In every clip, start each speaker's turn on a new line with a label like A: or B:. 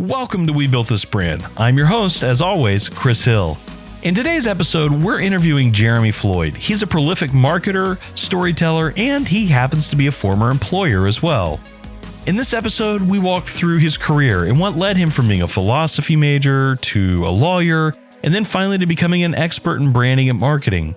A: Welcome to We Built This Brand. I'm your host, as always, Chris Hill. In today's episode, we're interviewing Jeremy Floyd. He's a prolific marketer, storyteller, and he happens to be a former employer as well. In this episode, we walk through his career and what led him from being a philosophy major to a lawyer, and then finally to becoming an expert in branding and marketing.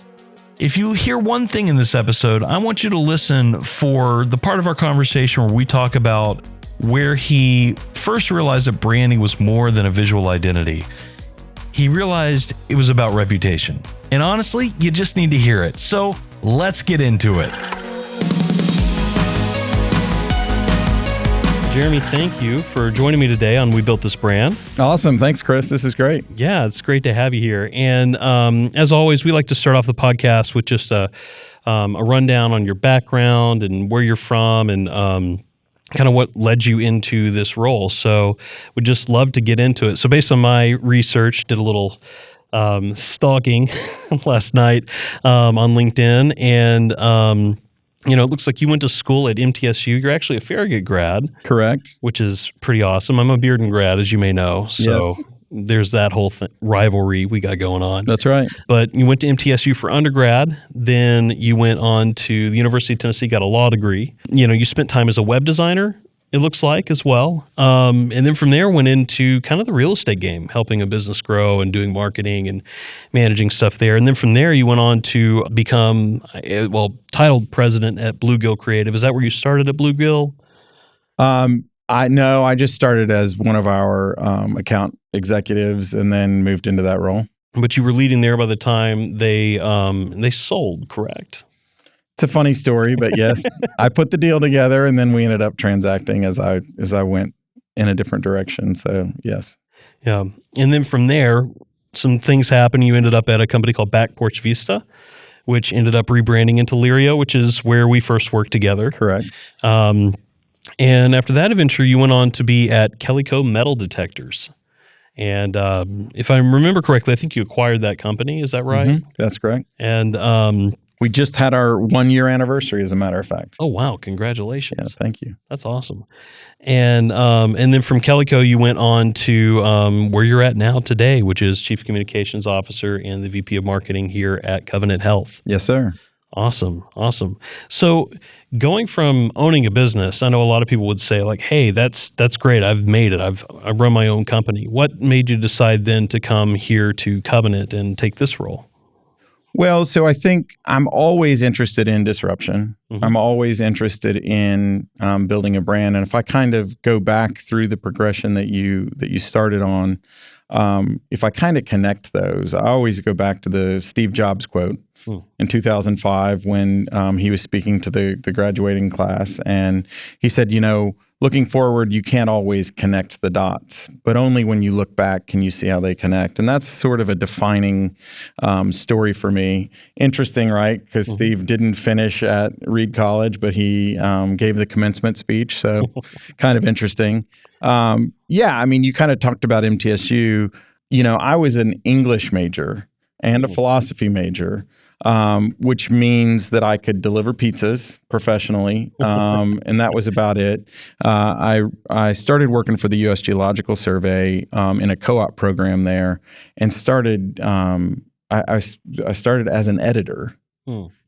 A: If you hear one thing in this episode, I want you to listen for the part of our conversation where we talk about where he first realized that branding was more than a visual identity. He realized it was about reputation. And honestly, you just need to hear it. So let's get into it. Jeremy, thank you for joining me today on We Built This Brand.
B: Awesome. Thanks, Chris. This is great.
A: Yeah, it's great to have you here. And as always, we like to start off the podcast with just a rundown on your background and where you're from and kind of what led you into this role. So we'd just love to get into it. So based on my research, did a little stalking last night on LinkedIn. And, it looks like you went to school at MTSU. You're actually a Farragut grad.
B: Correct.
A: Which is pretty awesome. I'm a Bearden grad, as you may know. So
B: yes.
A: There's that whole rivalry we got going on.
B: That's right.
A: But you went to MTSU for undergrad, then you went on to the University of Tennessee, got a law degree. You spent time as a web designer, it looks like, as well. And then from there went into kind of the real estate game, helping a business grow and doing marketing and managing stuff there. And then from there you went on to become, titled president at Bluegill Creative. Is that where you started at Bluegill?
B: I just started as one of our account executives and then moved into that role.
A: But you were leading there by the time they sold, correct?
B: It's a funny story, but yes, I put the deal together and then we ended up transacting as I went in a different direction. So yes.
A: Yeah. And then from there, some things happened. You ended up at a company called Back Porch Vista, which ended up rebranding into Lirio, which is where we first worked together.
B: Correct.
A: And after that adventure, you went on to be at Kellyco Metal Detectors. And if I remember correctly, I think you acquired that company. Is that right?
B: Mm-hmm. That's correct.
A: And
B: we just had our 1-year anniversary, as a matter of fact.
A: Oh, wow. Congratulations.
B: Yeah, thank you.
A: That's awesome. And then from Kellyco, you went on to where you're at now today, which is Chief Communications Officer and the VP of Marketing here at Covenant Health.
B: Yes, sir.
A: Awesome. So going from owning a business, I know a lot of people would say like, hey, that's great. I've made it. I've run my own company. What made you decide then to come here to Covenant and take this role?
B: Well, so I think I'm always interested in disruption.
A: Mm-hmm.
B: I'm always interested in building a brand. And if I kind of go back through the progression that you started on, if I kind of connect those, I always go back to the Steve Jobs quote in 2005 when he was speaking to the graduating class. And he said, looking forward, you can't always connect the dots, but only when you look back can you see how they connect. And that's sort of a defining story for me. Interesting, right? Because Steve didn't finish at Reed College, but he gave the commencement speech. So kind of interesting. You kind of talked about MTSU. I was an English major and a philosophy major. Which means that I could deliver pizzas professionally, and that was about it. I started working for the U.S. Geological Survey in a co-op program there, and started. I started as an editor.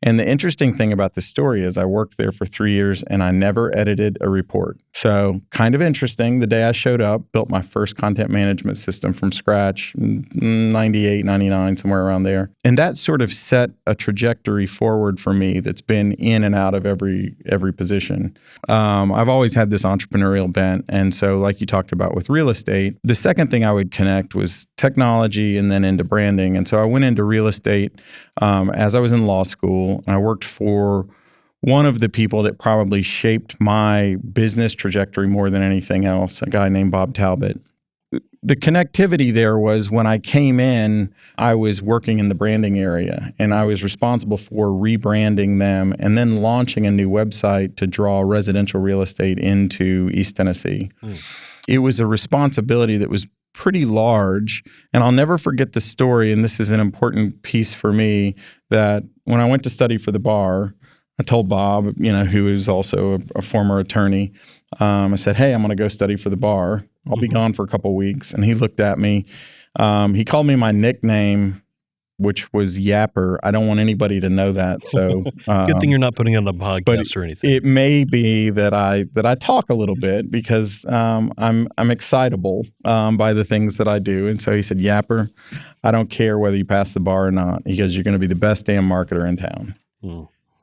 B: And the interesting thing about this story is I worked there for 3 years and I never edited a report. So kind of interesting. The day I showed up, built my first content management system from scratch, 98, 99, somewhere around there. And that sort of set a trajectory forward for me that's been in and out of every position. I've always had this entrepreneurial bent. And so like you talked about with real estate, the second thing I would connect was technology and then into branding. And so I went into real estate as I was in law school. And I worked for one of the people that probably shaped my business trajectory more than anything else, a guy named Bob Talbot. The connectivity there was when I came in, I was working in the branding area and I was responsible for rebranding them and then launching a new website to draw residential real estate into East Tennessee. It was a responsibility that was pretty large. And I'll never forget the story, and this is an important piece for me, that when I went to study for the bar, I told Bob, who is also a former attorney, I said, hey, I'm going to go study for the bar. I'll be gone for a couple of weeks. And he looked at me. He called me my nickname, which was Yapper. I don't want anybody to know that. So
A: good thing you're not putting it on a podcast or anything.
B: It may be that I talk a little bit because I'm excitable by the things that I do. And so he said, Yapper, I don't care whether you pass the bar or not. He goes, you're going to be the best damn marketer in town.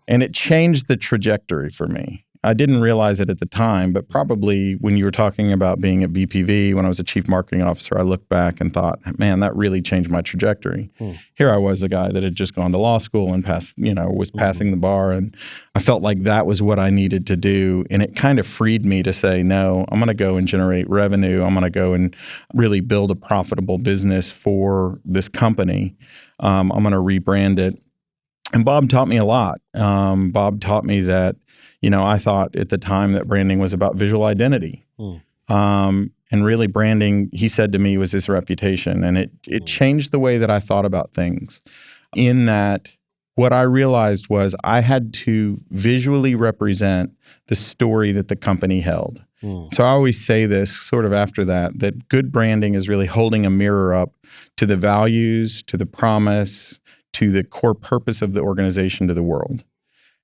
B: And it changed the trajectory for me. I didn't realize it at the time, but probably when you were talking about being at BPV, when I was a chief marketing officer, I looked back and thought, man, that really changed my trajectory. Here I was, a guy that had just gone to law school and was passing the bar. And I felt like that was what I needed to do. And it kind of freed me to say, no, I'm going to go and generate revenue. I'm going to go and really build a profitable business for this company. I'm going to rebrand it. And Bob taught me a lot. Bob taught me that, I thought at the time that branding was about visual identity. And really branding, he said to me, was his reputation. And it changed the way that I thought about things, in that what I realized was I had to visually represent the story that the company held. So I always say this sort of after that good branding is really holding a mirror up to the values, to the promise, to the core purpose of the organization, to the world.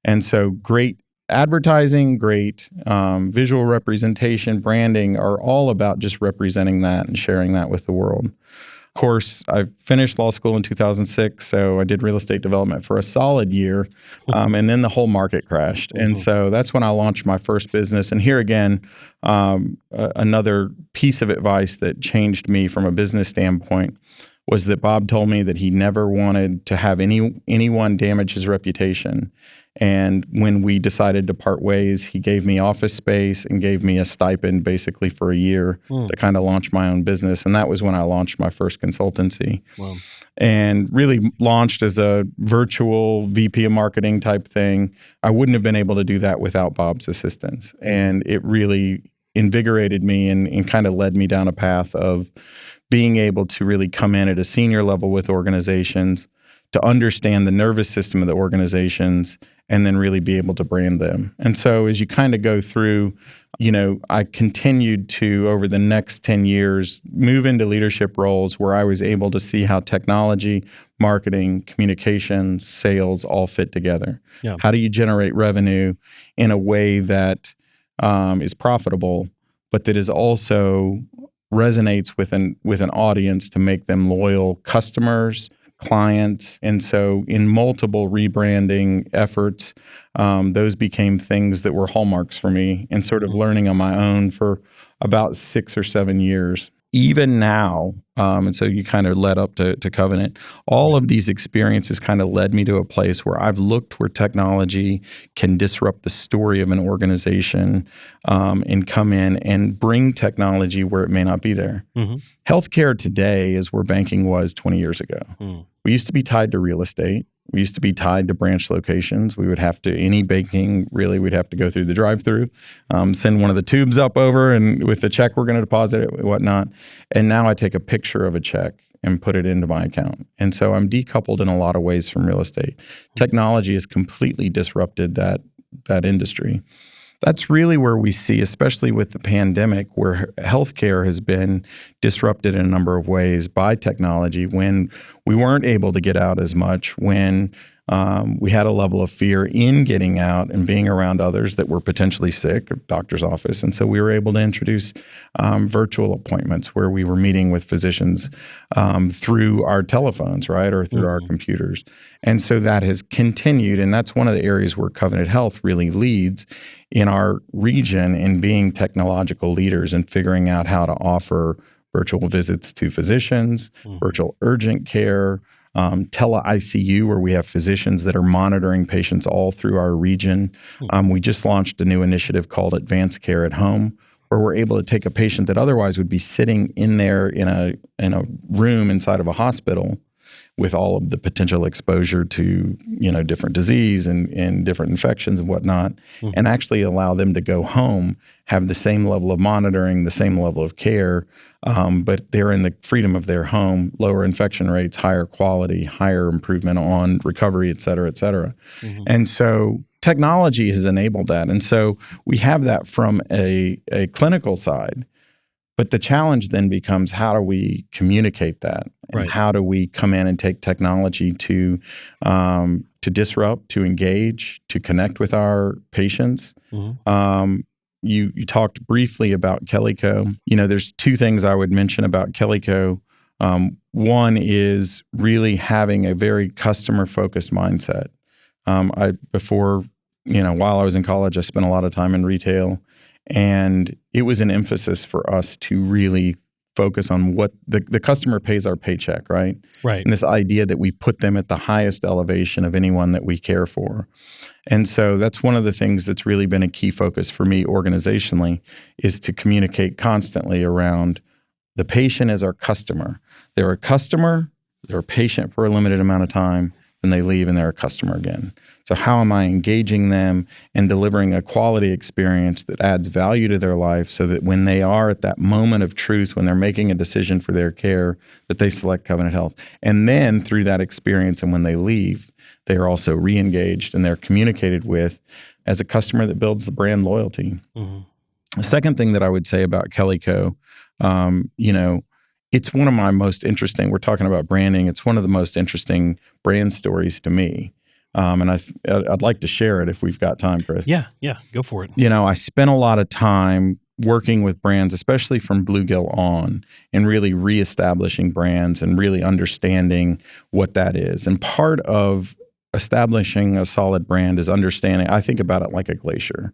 B: And so great advertising, great visual representation, branding are all about just representing that and sharing that with the world. Of course, I finished law school in 2006, so I did real estate development for a solid year, and then the whole market crashed. And so that's when I launched my first business. And here again, another piece of advice that changed me from a business standpoint was that Bob told me that he never wanted to have anyone damage his reputation. And when we decided to part ways, he gave me office space and gave me a stipend basically for a year to kind of launch my own business. And that was when I launched my first consultancy. Wow. And really launched as a virtual VP of marketing type thing. I wouldn't have been able to do that without Bob's assistance. And it really invigorated me and kind of led me down a path of being able to really come in at a senior level with organizations, to understand the nervous system of the organizations, and then really be able to brand them. And so as you kind of go through, I continued to, over the next 10 years, move into leadership roles where I was able to see how technology, marketing, communications, sales all fit together. Yeah. How do you generate revenue in a way that is profitable, but that is also resonates with an audience to make them loyal customers, clients. And so in multiple rebranding efforts, those became things that were hallmarks for me, and sort of learning on my own for about 6 or 7 years. Even now, and so you kind of led up to Covenant, all of these experiences kind of led me to a place where I've looked where technology can disrupt the story of an organization and come in and bring technology where it may not be there. Healthcare today is where banking was 20 years ago. We used to be tied to real estate. We used to be tied to branch locations. We would have to, any banking, really, we'd have to go through the drive-through, send one of the tubes up over, and with the check we're going to deposit it, whatnot. And now I take a picture of a check and put it into my account. And so I'm decoupled in a lot of ways from real estate. Technology has completely disrupted that industry. That's really where we see, especially with the pandemic, where healthcare has been disrupted in a number of ways by technology, when we weren't able to get out as much, when we had a level of fear in getting out and being around others that were potentially sick, a doctor's office. And so we were able to introduce virtual appointments where we were meeting with physicians through our telephones, right, or through our computers. And so that has continued. And that's one of the areas where Covenant Health really leads in our region in being technological leaders and figuring out how to offer virtual visits to physicians, virtual urgent care, tele-ICU, where we have physicians that are monitoring patients all through our region. We just launched a new initiative called Advanced Care at Home, where we're able to take a patient that otherwise would be sitting in there in a room inside of a hospital with all of the potential exposure to, different disease and different infections and whatnot, and actually allow them to go home, have the same level of monitoring, the same level of care, but they're in the freedom of their home, lower infection rates, higher quality, higher improvement on recovery, et cetera, et cetera. And so technology has enabled that. And so we have that from a clinical side. But the challenge then becomes, how do we communicate that? And
A: Right.
B: how do we come in and take technology to disrupt, to engage, to connect with our patients? You talked briefly about Kellyco. There's two things I would mention about Kellyco. One is really having a very customer-focused mindset. While I was in college, I spent a lot of time in retail, and it was an emphasis for us to really focus on what the customer pays our paycheck, right?
A: Right.
B: And this idea that we put them at the highest elevation of anyone that we care for. And so that's one of the things that's really been a key focus for me organizationally, is to communicate constantly around the patient as our customer. They're a customer, they're a patient for a limited amount of time, then they leave and they're a customer again. So how am I engaging them and delivering a quality experience that adds value to their life, so that when they are at that moment of truth, when they're making a decision for their care, that they select Covenant Health. And then through that experience, and when they leave, they are also re-engaged and they're communicated with as a customer that builds the brand loyalty. The second thing that I would say about Kellyco, it's one of my most interesting, we're talking about branding, it's one of the most interesting brand stories to me. And I'd like to share it if we've got time, Chris.
A: Yeah, go for it.
B: I spent a lot of time working with brands, especially from Bluegill on, and really reestablishing brands and really understanding what that is. And part of establishing a solid brand is understanding, I think about it like a glacier.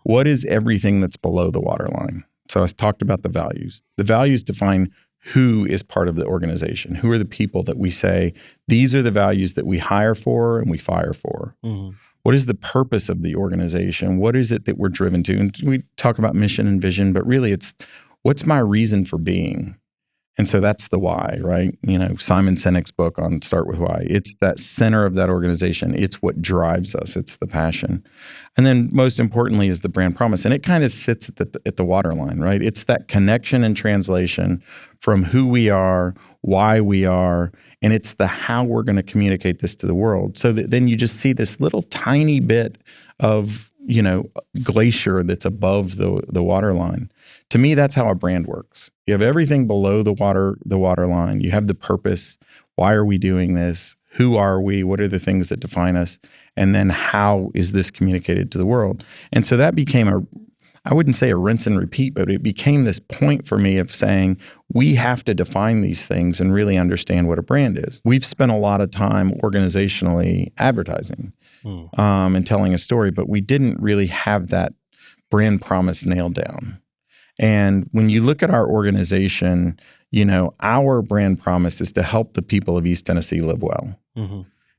B: What is everything that's below the waterline? So I talked about the values. The values define who is part of the organization. Who are the people that we say, these are the values that we hire for and we fire for? What is the purpose of the organization? What is it that we're driven to? And we talk about mission and vision, but really it's, what's my reason for being? And so that's the why, right? Simon Sinek's book on Start With Why. It's that center of that organization. It's what drives us. It's the passion. And then most importantly is the brand promise. And it kind of sits at the waterline, right? It's that connection and translation from who we are, why we are, and it's the how we're going to communicate this to the world. So that then you just see this little tiny bit of, glacier that's above the waterline. To me, that's how a brand works. You have everything below the waterline. You have the purpose. Why are we doing this? Who are we? What are the things that define us? And then how is this communicated to the world? And so that became I wouldn't say a rinse and repeat, but it became this point for me of saying, we have to define these things and really understand what a brand is. We've spent a lot of time organizationally advertising and telling a story, but we didn't really have that brand promise nailed down. And when you look at our organization, our brand promise is to help the people of East Tennessee live well.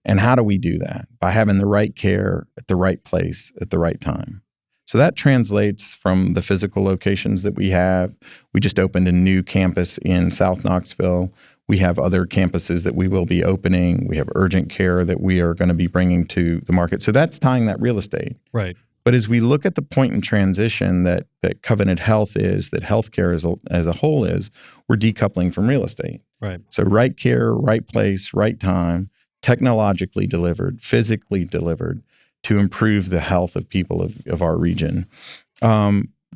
B: And how do we do that? By having the right care at the right place at the right time. So that translates from the physical locations that we have. We just opened a new campus in South Knoxville. We have other campuses that we will be opening. We have urgent care that we are going to be bringing to the market. So that's tying that real estate.
A: Right.
B: But as we look at the point in transition that Covenant Health is, that healthcare as a whole is, we're decoupling from real estate.
A: Right.
B: So right care, right place, right time, technologically delivered, physically delivered to improve the health of people of our region.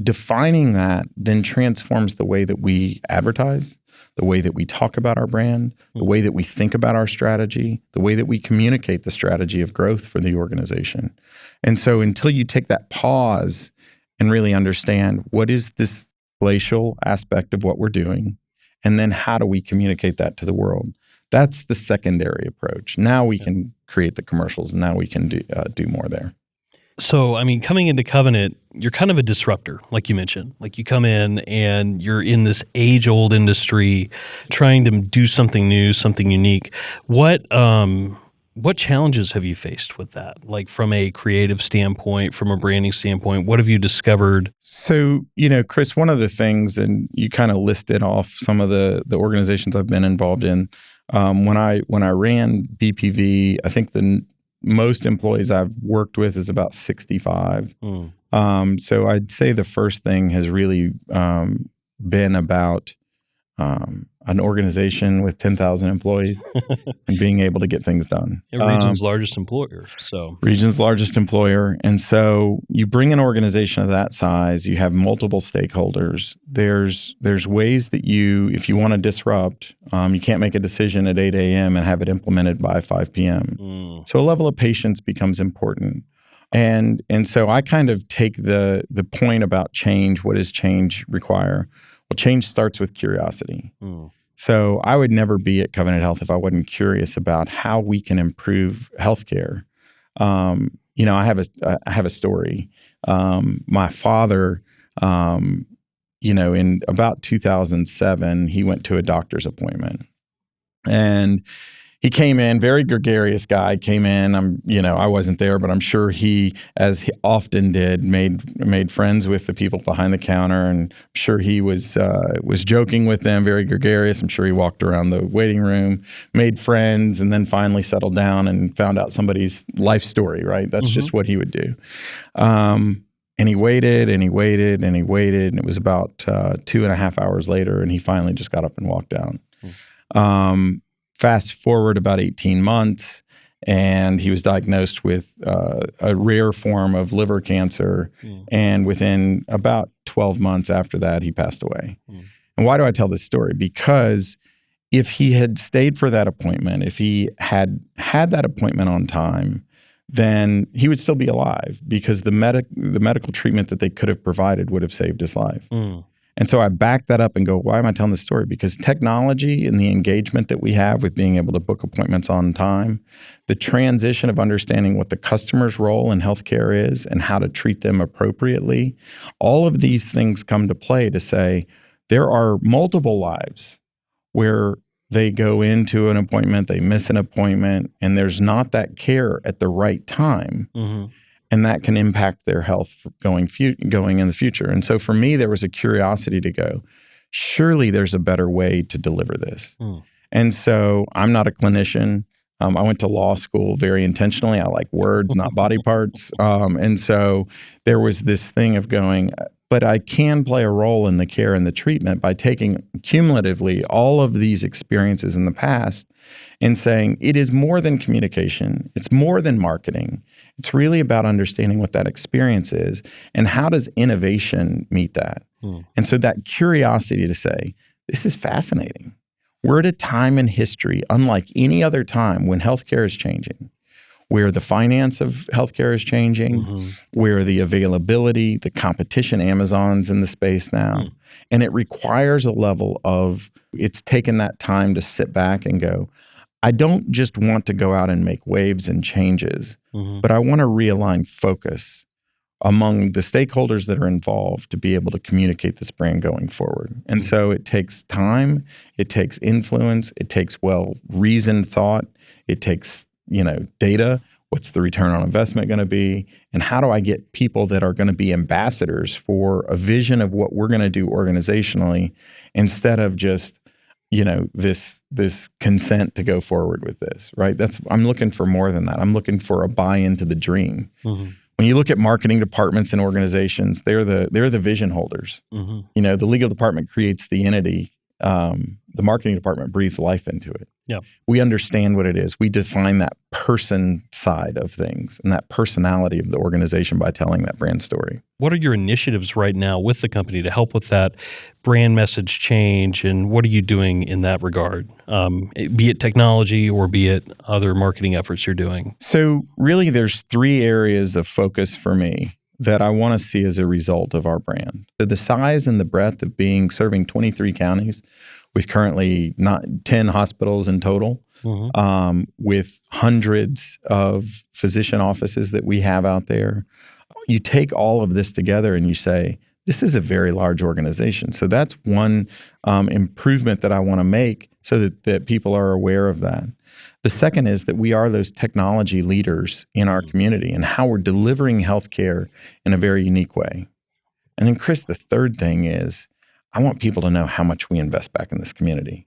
B: Defining that then transforms the way that we advertise, the way that we talk about our brand, the way that we think about our strategy, the way that we communicate the strategy of growth for the organization. And so until you take that pause and really understand what is this glacial aspect of what we're doing, and then how do we communicate that to the world, that's the secondary approach. Now we can create the commercials, and now we can do more there.
A: So, coming into Covenant, you're kind of a disruptor, like you mentioned. Like you come in and you're in this age-old industry trying to do something new, something unique. What challenges have you faced with that? Like from a creative standpoint, from a branding standpoint, what have you discovered?
B: So, Chris, one of the things, and you kind of listed off some of the organizations I've been involved in. When I ran BPV, I think the most employees I've worked with is about 65. So I'd say the first thing has really been about an organization with 10,000 employees and being able to get things done.
A: Region's largest employer.
B: Region's largest employer. And so you bring an organization of that size, you have multiple stakeholders. There's ways that if you want to disrupt, you can't make a decision at 8 a.m. and have it implemented by 5 p.m. So a level of patience becomes important. And so I kind of take the point about change. What does change require? Well, change starts with curiosity. So I would never be at Covenant Health if I wasn't curious about how we can improve healthcare. I have a story. My father, in about 2007, he went to a doctor's appointment, and he came in, very gregarious guy, came in. I wasn't there, but I'm sure he, as he often did, made friends with the people behind the counter, and I'm sure he was joking with them, very gregarious. I'm sure he walked around the waiting room, made friends, and then finally settled down and found out somebody's life story, right? That's just what he would do. And he waited and he waited and he waited, and it was about 2.5 hours later, and he finally just got up and walked down. Fast forward about 18 months, and he was diagnosed with a rare form of liver cancer. And within about 12 months after that, he passed away. And why do I tell this story? Because if he had stayed for that appointment, if he had that appointment on time, then he would still be alive, because the medical treatment that they could have provided would have saved his life. And so I back that up and go, why am I telling this story? Because technology and the engagement that we have with being able to book appointments on time, the transition of understanding what the customer's role in healthcare is and how to treat them appropriately, all of these things come to play to say there are multiple lives where they go into an appointment, they miss an appointment, and there's not that care at the right time. And that can impact their health going in the future. And so for me, there was a curiosity to go, surely there's a better way to deliver this. And so I'm not a clinician. I went to law school very intentionally. I like words, not body parts. And so there was this thing of going, but I can play a role in the care and the treatment by taking cumulatively all of these experiences in the past and saying it is more than communication. It's more than marketing. It's really about understanding what that experience is and how does innovation meet that. And so that curiosity to say, this is fascinating. We're at a time in history unlike any other time when healthcare is changing, where the finance of healthcare is changing, where the availability, the competition, Amazon's in the space now. And it requires a level of, it's taken that time to sit back and go, I don't just want to go out and make waves and changes, but I want to realign focus among the stakeholders that are involved to be able to communicate this brand going forward. And so it takes time, it takes influence, it takes well-reasoned thought, it takes, data. What's the return on investment going to be? And how do I get people that are going to be ambassadors for a vision of what we're going to do organizationally instead of just this consent to go forward with this, right? I'm looking for more than that. I'm looking for a buy-in to the dream. When you look at marketing departments and organizations, they're the vision holders. The legal department creates the entity. The marketing department breathes life into it. We understand what it is. We define that person side of things and that personality of the organization by telling that brand story.
A: What are your initiatives right now with the company to help with that brand message change, and what are you doing in that regard, be it technology or be it other marketing efforts you're doing? So
B: really there's 3 areas of focus for me that I want to see as a result of our brand. So the size and the breadth of serving 23 counties with currently 10 hospitals in total, with hundreds of physician offices that we have out there. You take all of this together and you say, this is a very large organization. So that's one improvement that I want to make so that people are aware of that. The second is that we are those technology leaders in our community and how we're delivering healthcare in a very unique way. And then, Chris, the third thing is I want people to know how much we invest back in this community.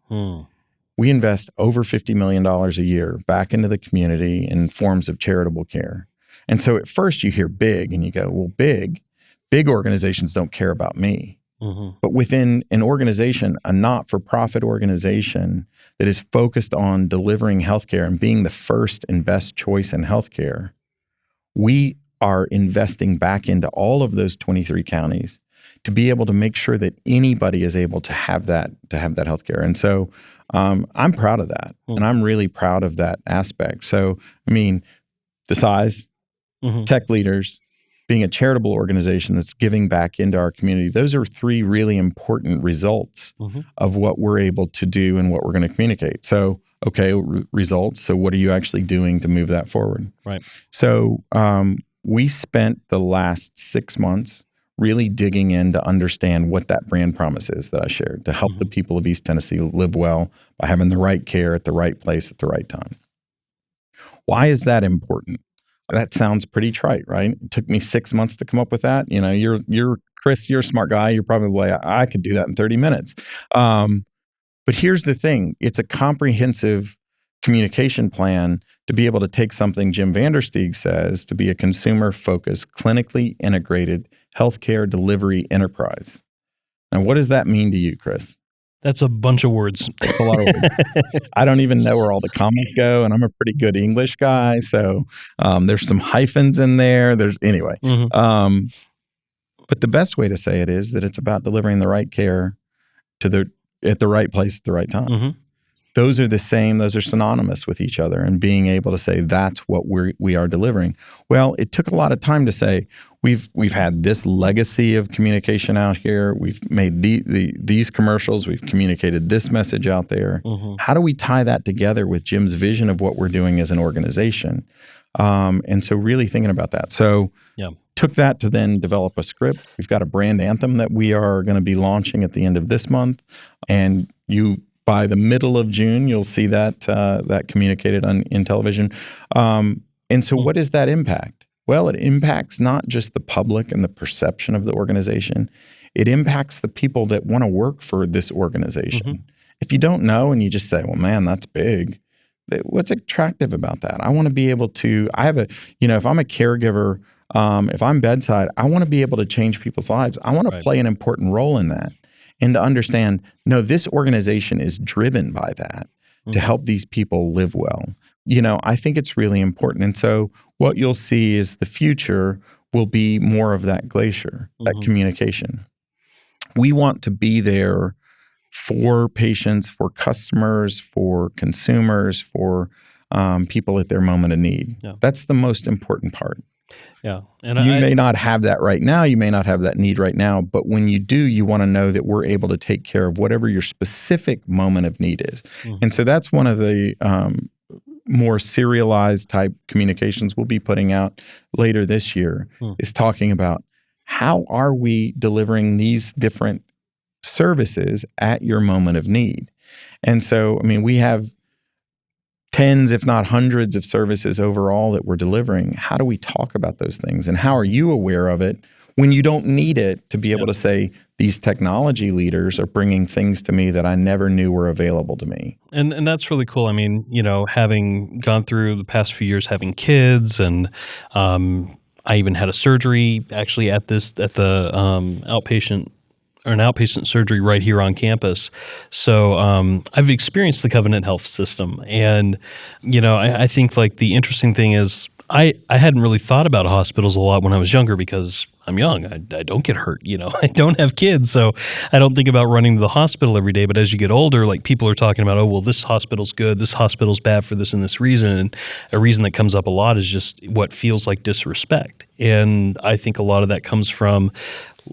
B: We invest over $50 million a year back into the community in forms of charitable care. And so at first you hear big and you go, well, big organizations don't care about me. But within an organization, a not-for-profit organization that is focused on delivering healthcare and being the first and best choice in healthcare, we are investing back into all of those 23 counties to be able to make sure that anybody is able to have that healthcare. And so I'm proud of that. And I'm really proud of that aspect. So, I mean, the size, tech leaders, being a charitable organization that's giving back into our community, those are three really important results of what we're able to do and what we're going to communicate. So, okay, results. So what are you actually doing to move that forward?
A: Right.
B: So we spent the last 6 months really digging in to understand what that brand promise is that I shared to help the people of East Tennessee live well by having the right care at the right place at the right time. Why is that important? That sounds pretty trite, right? It took me 6 months to come up with that. You know, you're Chris, you're a smart guy. You're probably like, I could do that in 30 minutes. But here's the thing. It's a comprehensive communication plan to be able to take something Jim Vandersteeg says to be a consumer-focused, clinically integrated healthcare delivery enterprise. Now, what does that mean to you, Chris?
A: That's a bunch of words.
B: That's a lot of words. I don't even know where all the commas go, and I'm a pretty good English guy, so there's some hyphens in there. Anyway. But the best way to say it is that it's about delivering the right care at the right place at the right time. Those are the same. Those are synonymous with each other, and being able to say that's what we are delivering. Well, it took a lot of time to say we've had this legacy of communication out here. We've made these commercials. We've communicated this message out there. How do we tie that together with Jim's vision of what we're doing as an organization? And so really thinking about that. So took that to then develop a script. We've got a brand anthem that we are going to be launching at the end of this month, and by the middle of June, you'll see that communicated in television. And so what does that impact? Well, it impacts not just the public and the perception of the organization. It impacts the people that want to work for this organization. If you don't know and you just say, well, man, that's big. What's attractive about that? I want to be able to, if I'm a caregiver, if I'm bedside, I want to be able to change people's lives. I want to play an important role in that. And to understand, no, this organization is driven by that to help these people live well. I think it's really important. And so what you'll see is the future will be more of that glacier, that communication. We want to be there for patients, for customers, for consumers, for people at their moment of need. That's the most important part. And you may not have that right now. You may not have that need right now. But when you do, you want to know that we're able to take care of whatever your specific moment of need is. And so that's one of the more serialized type communications we'll be putting out later this year is talking about how are we delivering these different services at your moment of need. And so, I mean, we have tens, if not hundreds of services overall that we're delivering. How do we talk about those things? And how are you aware of it when you don't need it to be able to say, these technology leaders are bringing things to me that I never knew were available to me?
A: And that's really cool. I mean, having gone through the past few years having kids, and I even had a surgery actually at the outpatient surgery right here on campus. So I've experienced the Covenant Health system. And, I think like the interesting thing is I hadn't really thought about hospitals a lot when I was younger because I'm young. I don't get hurt, I don't have kids. So I don't think about running to the hospital every day. But as you get older, like people are talking about, oh, well, this hospital's good. This hospital's bad for this and this reason. And a reason that comes up a lot is just what feels like disrespect. And I think a lot of that comes from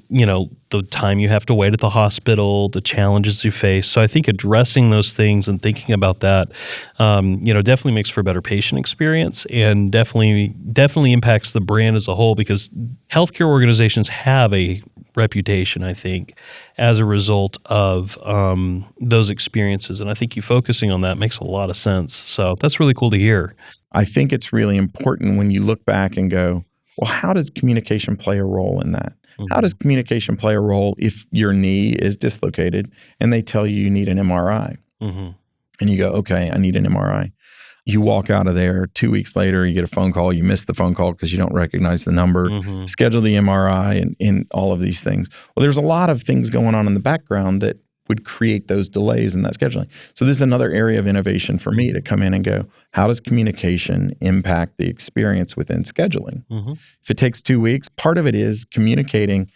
A: the time you have to wait at the hospital, the challenges you face. So I think addressing those things and thinking about that, definitely makes for a better patient experience, and definitely impacts the brand as a whole, because healthcare organizations have a reputation, I think, as a result of those experiences. And I think you focusing on that makes a lot of sense. So that's really cool to hear.
B: I think it's really important when you look back and go, well, how does communication play a role in that? How does communication play a role if your knee is dislocated and they tell you need an MRI? And you go, okay, I need an MRI. You walk out of there 2 weeks later, you get a phone call, you miss the phone call because you don't recognize the number, schedule the MRI and all of these things. Well, there's a lot of things going on in the background that would create those delays in that scheduling. So this is another area of innovation for me to come in and go, how does communication impact the experience within scheduling? If it takes 2 weeks, part of it is communicating,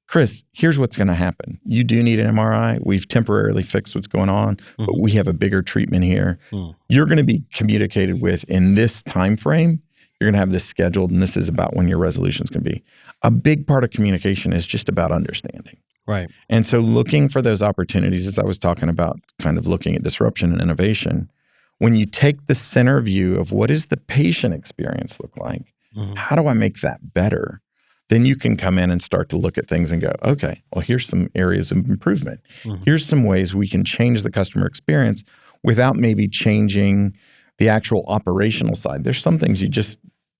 B: Chris, here's what's going to happen. You do need an MRI. We've temporarily fixed what's going on, but we have a bigger treatment here. You're going to be communicated with in this time frame. You're going to have this scheduled, and this is about when your resolution is going to be. A big part of communication is just about understanding.
A: Right.
B: And so looking for those opportunities, as I was talking about, kind of looking at disruption and innovation, when you take the center view of what does the patient experience look like, how do I make that better? Then you can come in and start to look at things and go, okay, well, here's some areas of improvement. Here's some ways we can change the customer experience without maybe changing the actual operational side. There's some things you just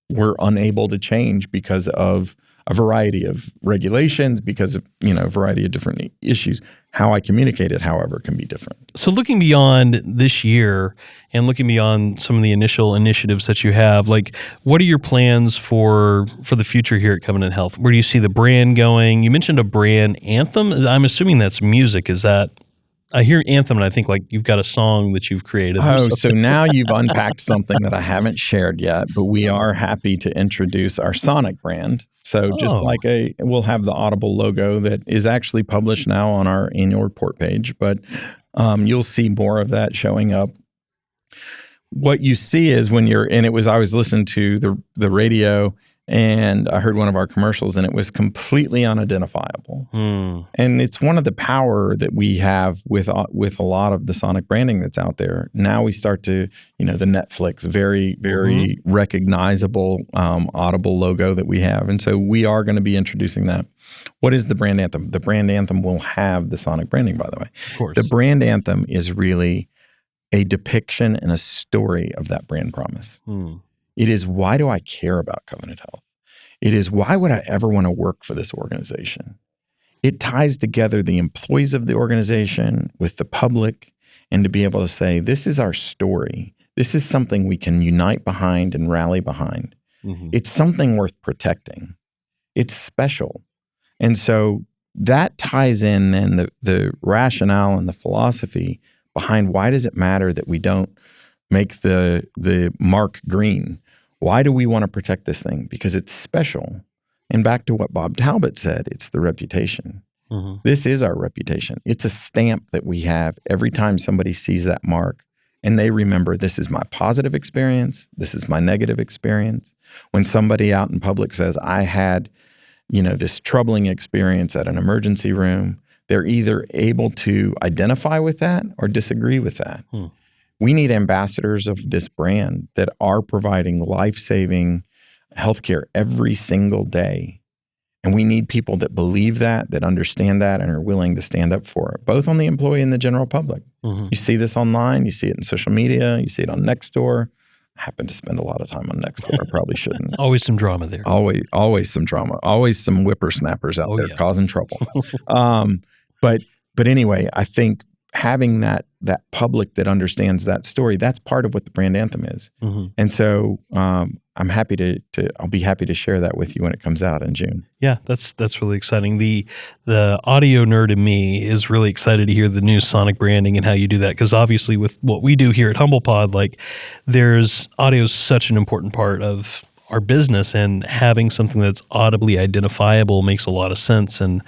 B: were unable to change because of a variety of regulations, because of, a variety of different issues. How I communicate it, however, can be different.
A: So looking beyond this year and looking beyond some of the initial initiatives that you have, like what are your plans for the future here at Covenant Health? Where do you see the brand going? You mentioned a brand anthem. I'm assuming that's music. Is that? I hear anthem and I think like you've got a song that you've created.
B: So now you've unpacked something that I haven't shared yet, but we are happy to introduce our Sonic brand. So just like we'll have the Audible logo that is actually published now on our annual report page, but you'll see more of that showing up. What you see is when I was listening to the radio and I heard one of our commercials and it was completely unidentifiable. And it's one of the power that we have with a lot of the Sonic branding that's out there. Now we start to, the Netflix, very, very recognizable Audible logo that we have. And so we are going to be introducing that. What is the brand anthem? The brand anthem will have the Sonic branding, by the way.
A: Of course.
B: The brand anthem is really a depiction and a story of that brand promise. It is, why do I care about Covenant Health? It is, why would I ever want to work for this organization? It ties together the employees of the organization with the public, and to be able to say, this is our story. This is something we can unite behind and rally behind. It's something worth protecting. It's special. And so that ties in then the rationale and the philosophy behind why does it matter that we don't make the mark green? Why do we want to protect this thing? Because it's special. And back to what Bob Talbot said, it's the reputation. This is our reputation. It's a stamp that we have every time somebody sees that mark and they remember, this is my positive experience. This is my negative experience. When somebody out in public says, I had, this troubling experience at an emergency room, they're either able to identify with that or disagree with that. We need ambassadors of this brand that are providing life-saving healthcare every single day. And we need people that believe that understand that, and are willing to stand up for it, both on the employee and the general public. You see this online, you see it in social media, you see it on Nextdoor. I happen to spend a lot of time on Nextdoor. I probably shouldn't.
A: Always some drama there.
B: Always some drama. Always some whippersnappers out there causing trouble. But anyway, I think having that public that understands that story, that's part of what the brand anthem is. And so I'm happy I'll be happy to share that with you when it comes out in June.
A: Yeah, that's really exciting. The audio nerd in me is really excited to hear the new Sonic branding and how you do that, because obviously with what we do here at HumblePod, audio is such an important part of our business, and having something that's audibly identifiable makes a lot of sense, and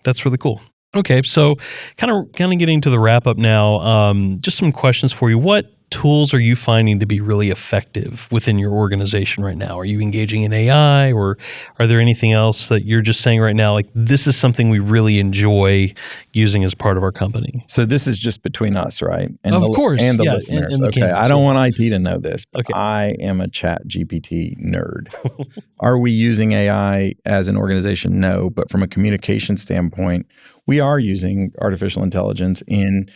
A: that's really cool. Okay, so kind of getting to the wrap up now, just some questions for you. What tools are you finding to be really effective within your organization right now? Are you engaging in AI, or are there anything else that you're just saying right now, like this is something we really enjoy using as part of our company?
B: So this is just between us, right? And
A: of course.
B: And the
A: yes,
B: listeners.
A: and the
B: okay,
A: campus.
B: I don't want IT to know this, but
A: Okay.
B: I am a ChatGPT nerd. Are we using AI as an organization? No, but from a communication standpoint, we are using artificial intelligence in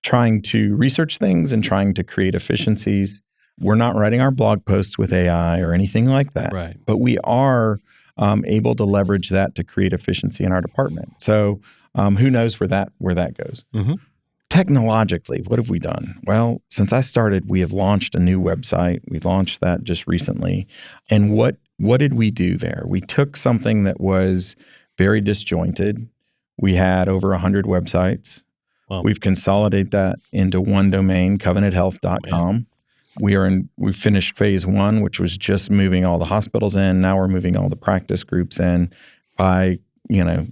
B: trying to research things and trying to create efficiencies. We're not writing our blog posts with AI or anything like that,
A: Right.
B: but we are able to leverage that to create efficiency in our department. So who knows where that goes? technologically, what have we done? Well, since I started, we have launched a new website. We launched that just recently. And what did we do there? We took something that was very disjointed. We had over 100 websites.
A: Wow.
B: We've consolidated that into one domain, covenanthealth.com. We finished phase 1, which was just moving all the hospitals in. Now we're moving all the practice groups in. By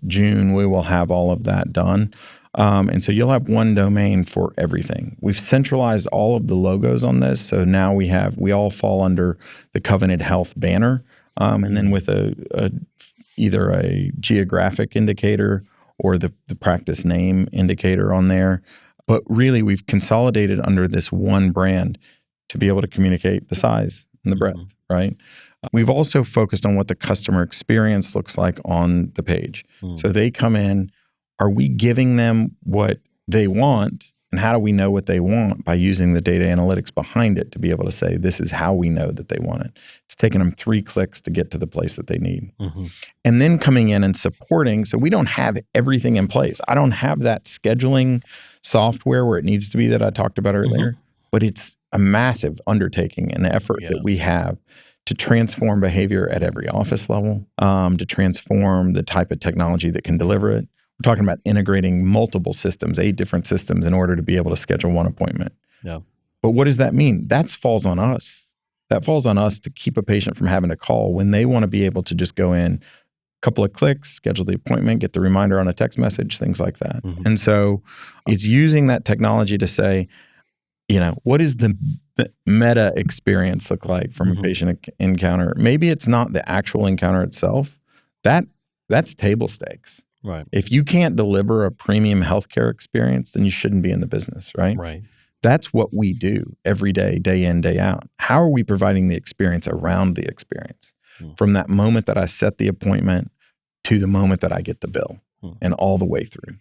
B: June, we will have all of that done. And so you'll have one domain for everything. We've centralized all of the logos on this. So now we all fall under the Covenant Health banner. And then with either a geographic indicator or the practice name indicator on there. But really, we've consolidated under this one brand to be able to communicate the size and the breadth, right? We've also focused on what the customer experience looks like on the page. So they come in, are we giving them what they want? And how do we know what they want? By using the data analytics behind it to be able to say, this is how we know that they want it. It's taken them 3 clicks to get to the place that they need. And then coming in and supporting. So we don't have everything in place. I don't have that scheduling software where it needs to be that I talked about earlier, but it's a massive undertaking and effort that we have to transform behavior at every office level, to transform the type of technology that can deliver it. We're talking about integrating multiple systems, 8 different systems in order to be able to schedule one appointment.
A: Yeah.
B: But what does that mean? That falls on us. That falls on us to keep a patient from having to call when they want to be able to just go in, couple of clicks, schedule the appointment, get the reminder on a text message, things like that. And so it's using that technology to say, what does the meta experience look like from a patient encounter? Maybe it's not the actual encounter itself. That's table stakes.
A: Right.
B: If you can't deliver a premium healthcare experience, then you shouldn't be in the business, right?
A: Right.
B: That's what we do every day, day in, day out. How are we providing the experience around the experience? From that moment that I set the appointment to the moment that I get the bill and all the way through.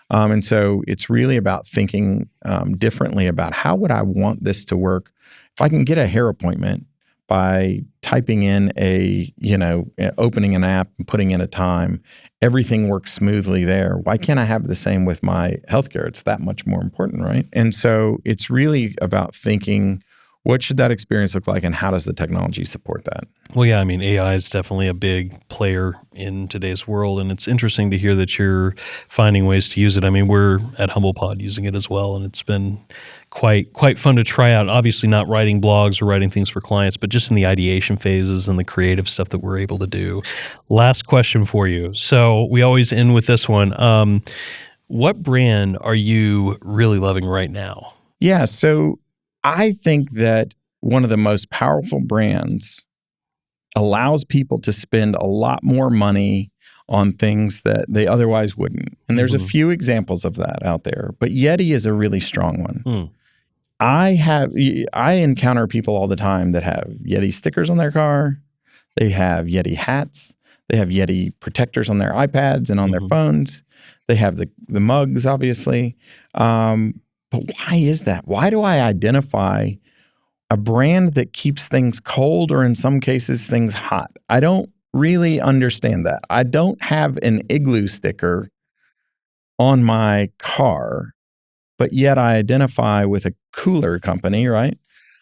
B: And so it's really about thinking differently about how would I want this to work. If I can get a hair appointment by typing in opening an app and putting in a time, everything works smoothly there. Why can't I have the same with my healthcare? It's that much more important, right? And so it's really about thinking, what should that experience look like and how does the technology support that?
A: Well, yeah, I mean, AI is definitely a big player in today's world, and it's interesting to hear that you're finding ways to use it. I mean, we're at HumblePod using it as well, and it's been quite fun to try out. Obviously not writing blogs or writing things for clients, but just in the ideation phases and the creative stuff that we're able to do. Last question for you. So we always end with this one. What brand are you really loving right now?
B: Yeah, so I think that one of the most powerful brands allows people to spend a lot more money on things that they otherwise wouldn't. And there's a few examples of that out there, but Yeti is a really strong one. I encounter people all the time that have Yeti stickers on their car. They have Yeti hats. They have Yeti protectors on their iPads and on their phones. They have the mugs, obviously. But why is that? Why do I identify a brand that keeps things cold or in some cases things hot? I don't really understand that. I don't have an Igloo sticker on my car, but yet I identify with a cooler company, right?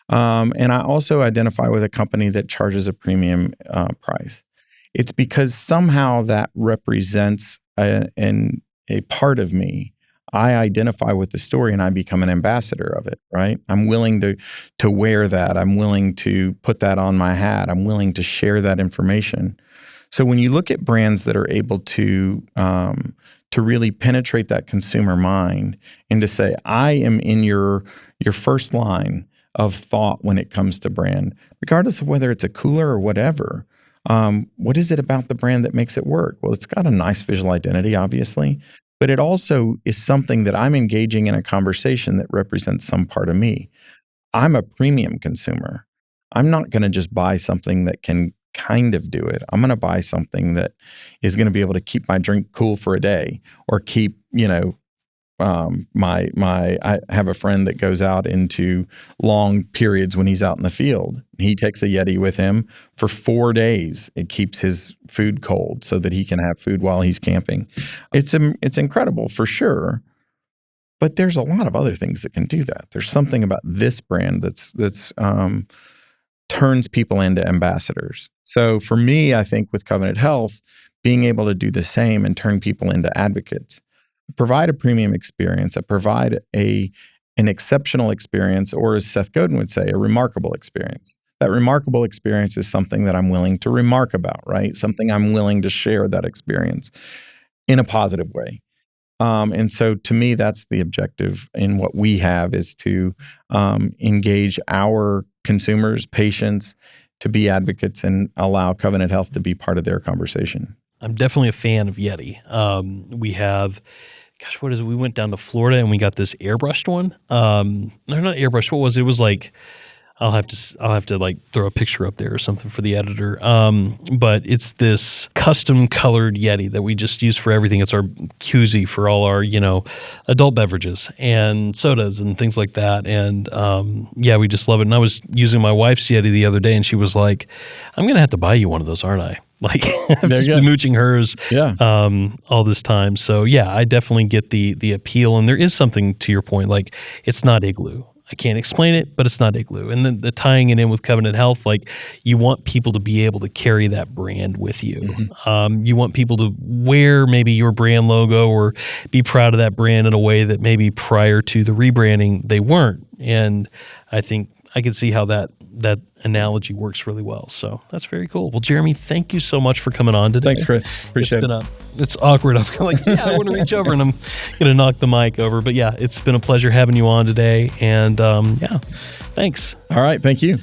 B: And I also identify with a company that charges a premium price. It's because somehow that represents a part of me. I identify with the story and I become an ambassador of it, right? I'm willing to wear that. I'm willing to put that on my hat. I'm willing to share that information. So when you look at brands that are able to really penetrate that consumer mind and to say, I am in your first line of thought when it comes to brand, regardless of whether it's a cooler or whatever, what is it about the brand that makes it work? Well, it's got a nice visual identity, obviously. But it also is something that I'm engaging in a conversation that represents some part of me. I'm a premium consumer. I'm not going to just buy something that can kind of do it. I'm going to buy something that is going to be able to keep my drink cool for a day or keep, I have a friend that goes out into long periods when he's out in the field. He takes a Yeti with him for 4 days. It keeps his food cold so that he can have food while he's camping. It's incredible for sure. But there's a lot of other things that can do that. There's something about this brand that's turns people into ambassadors. So for me, I think with Covenant Health, being able to do the same and turn people into advocates, provide a premium experience, provide an exceptional experience, or as Seth Godin would say, a remarkable experience. That remarkable experience is something that I'm willing to remark about, right? Something I'm willing to share that experience in a positive way. And so to me, that's the objective in what we have, is to engage our consumers, patients, to be advocates and allow Covenant Health to be part of their conversation.
A: I'm definitely a fan of Yeti. We have, what is it? We went down to Florida and we got this airbrushed one. No, not airbrushed. What was it? It was like, I'll have to like throw a picture up there or something for the editor. But it's this custom colored Yeti that we just use for everything. It's our koozie for all our, adult beverages and sodas and things like that. And we just love it. And I was using my wife's Yeti the other day and she was like, I'm going to have to buy you one of those, aren't I? Like I've just been mooching hers all this time. So yeah, I definitely get the appeal. And there is something to your point, like it's not Igloo. I can't explain it, but it's not Igloo. And then the tying it in with Covenant Health, like you want people to be able to carry that brand with you. Mm-hmm. You want people to wear maybe your brand logo or be proud of that brand in a way that maybe prior to the rebranding they weren't. And I think I can see how that analogy works really well. So that's very cool. Well, Jeremy, thank you so much for coming on today.
B: Thanks, Chris. Appreciate it.
A: It's awkward. I'm like, I want to reach over and I'm going to knock the mic over. But yeah, it's been a pleasure having you on today. And thanks.
B: All right. Thank you.